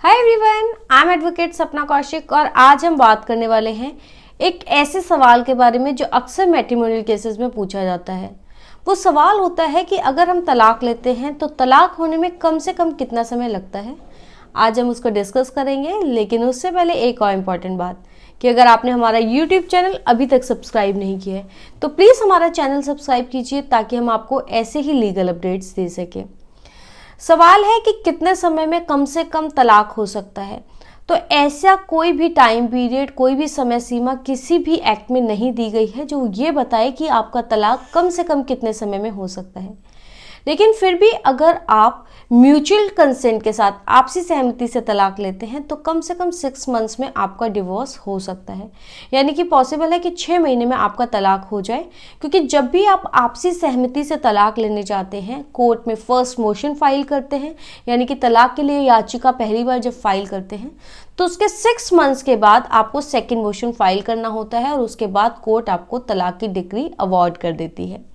Hi everyone, I am advocate सपना कौशिक और आज हम बात करने वाले हैं एक ऐसे सवाल के बारे में जो अक्सर मैट्रिमोनियल केसेस में पूछा जाता है। वो सवाल होता है कि अगर हम तलाक लेते हैं तो तलाक होने में कम से कम कितना समय लगता है। आज हम उसको डिस्कस करेंगे, लेकिन उससे पहले एक और इम्पॉर्टेंट बात कि अगर आपने हमारा यूट्यूब चैनल अभी तक सब्सक्राइब नहीं किया है तो प्लीज़ हमारा चैनल सब्सक्राइब कीजिए ताकि हम आपको ऐसे ही लीगल अपडेट्स दे सकें। सवाल है कि कितने समय में कम से कम तलाक हो सकता है। तो ऐसा कोई भी टाइम पीरियड, कोई भी समय सीमा किसी भी एक्ट में नहीं दी गई है जो ये बताए कि आपका तलाक कम से कम कितने समय में हो सकता है। लेकिन फिर भी अगर आप म्यूचुअल कंसेंट के साथ आपसी सहमति से तलाक लेते हैं तो कम से कम 6 मंथ्स में आपका डिवोर्स हो सकता है। यानी कि पॉसिबल है कि 6 महीने में आपका तलाक हो जाए, क्योंकि जब भी आप आपसी सहमति से तलाक लेने जाते हैं, कोर्ट में फर्स्ट मोशन फाइल करते हैं, यानी कि तलाक के लिए याचिका पहली बार जब फाइल करते हैं तो उसके 6 मंथ्स के बाद आपको सेकेंड मोशन फाइल करना होता है और उसके बाद कोर्ट आपको तलाक की डिक्री अवॉर्ड कर देती है।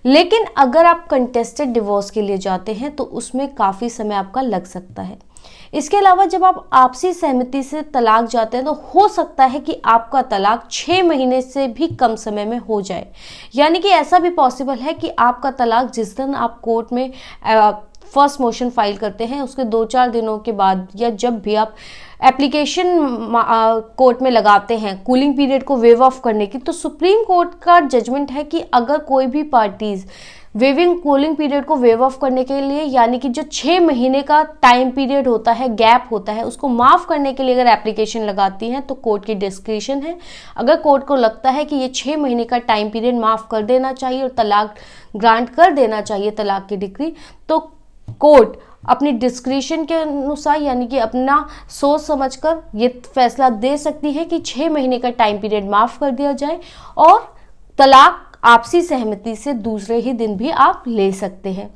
लेकिन अगर आप कंटेस्टेड डिवोर्स के लिए जाते हैं तो उसमें काफ़ी समय आपका लग सकता है। इसके अलावा जब आप आपसी सहमति से तलाक जाते हैं तो हो सकता है कि आपका तलाक 6 महीने से भी कम समय में हो जाए। यानी कि ऐसा भी पॉसिबल है कि आपका तलाक जिस दिन आप कोर्ट में फर्स्ट मोशन फाइल करते हैं उसके 2-4 दिनों के बाद, या जब भी आप एप्लीकेशन कोर्ट में लगाते हैं कूलिंग पीरियड को वेव ऑफ करने की, तो सुप्रीम कोर्ट का जजमेंट है कि अगर कोई भी पार्टीज वेविंग कूलिंग पीरियड को वेव ऑफ करने के लिए, यानी कि जो 6 महीने का टाइम पीरियड होता है, गैप होता है, उसको माफ़ करने के लिए अगर एप्लीकेशन लगाती हैं तो कोर्ट की डिस्क्रिशन है। अगर कोर्ट को लगता है कि ये 6 महीने का टाइम पीरियड माफ़ कर देना चाहिए और तलाक ग्रांट कर देना चाहिए, तलाक की डिक्री, तो कोर्ट अपनी डिस्क्रिशन के अनुसार, यानी कि अपना सोच समझकर ये फैसला दे सकती है कि 6 महीने का टाइम पीरियड माफ़ कर दिया जाए और तलाक आपसी सहमति से दूसरे ही दिन भी आप ले सकते हैं।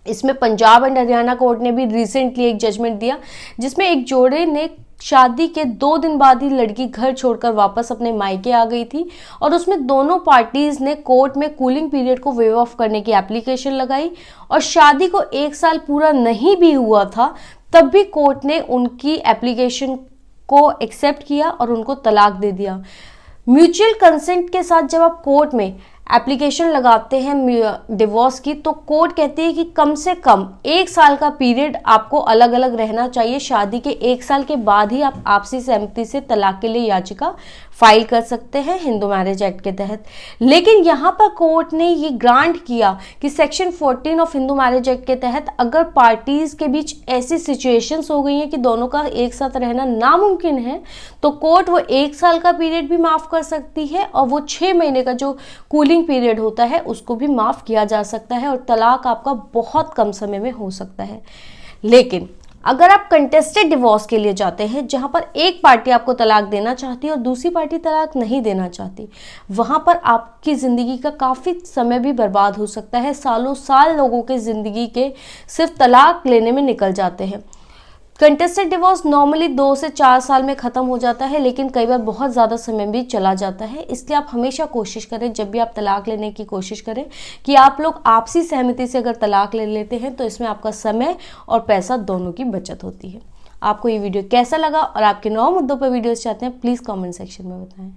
इसमें पंजाब एंड हरियाणा कोर्ट ने भी रिसेंटली एक जजमेंट दिया जिसमें एक जोड़े ने शादी के 2 दिन बाद ही लड़की घर छोड़कर वापस अपने मायके आ गई थी और उसमें दोनों पार्टीज ने कोर्ट में कूलिंग पीरियड को वेव ऑफ करने की एप्लीकेशन लगाई और शादी को 1 साल पूरा नहीं भी हुआ था तब भी कोर्ट ने उनकी एप्लीकेशन को एक्सेप्ट किया और उनको तलाक दे दिया। म्यूचुअल कंसेंट के साथ जब आप कोर्ट में एप्लीकेशन लगाते हैं डिवोर्स की, तो कोर्ट कहती है कि कम से कम 1 साल का पीरियड आपको अलग अलग रहना चाहिए। शादी के 1 साल के बाद ही आप आपसी सहमति से तलाक के लिए याचिका फाइल कर सकते हैं हिंदू मैरिज एक्ट के तहत। लेकिन यहाँ पर कोर्ट ने ये ग्रांट किया कि section 14 of Hindu marriage act के तहत अगर पार्टीज के बीच ऐसी सिचुएशंस हो गई हैं कि दोनों का एक साथ रहना नामुमकिन है तो कोर्ट वो 1 साल का पीरियड भी माफ़ कर सकती है और वो 6 महीने का जो कूलिंग पीरियड होता है उसको भी माफ़ किया जा सकता है और तलाक आपका बहुत कम समय में हो सकता है। लेकिन अगर आप कंटेस्टेड डिवोर्स के लिए जाते हैं जहां पर एक पार्टी आपको तलाक देना चाहती है और दूसरी पार्टी तलाक नहीं देना चाहती, वहां पर आपकी ज़िंदगी का काफ़ी समय भी बर्बाद हो सकता है। सालों साल लोगों के ज़िंदगी के सिर्फ तलाक लेने में निकल जाते हैं। कंटेस्टेड डिवोर्स नॉर्मली 2 से 4 साल में ख़त्म हो जाता है, लेकिन कई बार बहुत ज़्यादा समय भी चला जाता है। इसलिए आप हमेशा कोशिश करें, जब भी आप तलाक लेने की कोशिश करें, कि आप लोग आपसी सहमति से अगर तलाक ले लेते हैं तो इसमें आपका समय और पैसा दोनों की बचत होती है। आपको ये वीडियो कैसा लगा और आपके 9 मुद्दों पर वीडियोस चाहते हैं, प्लीज़ कमेंट सेक्शन में बताएं।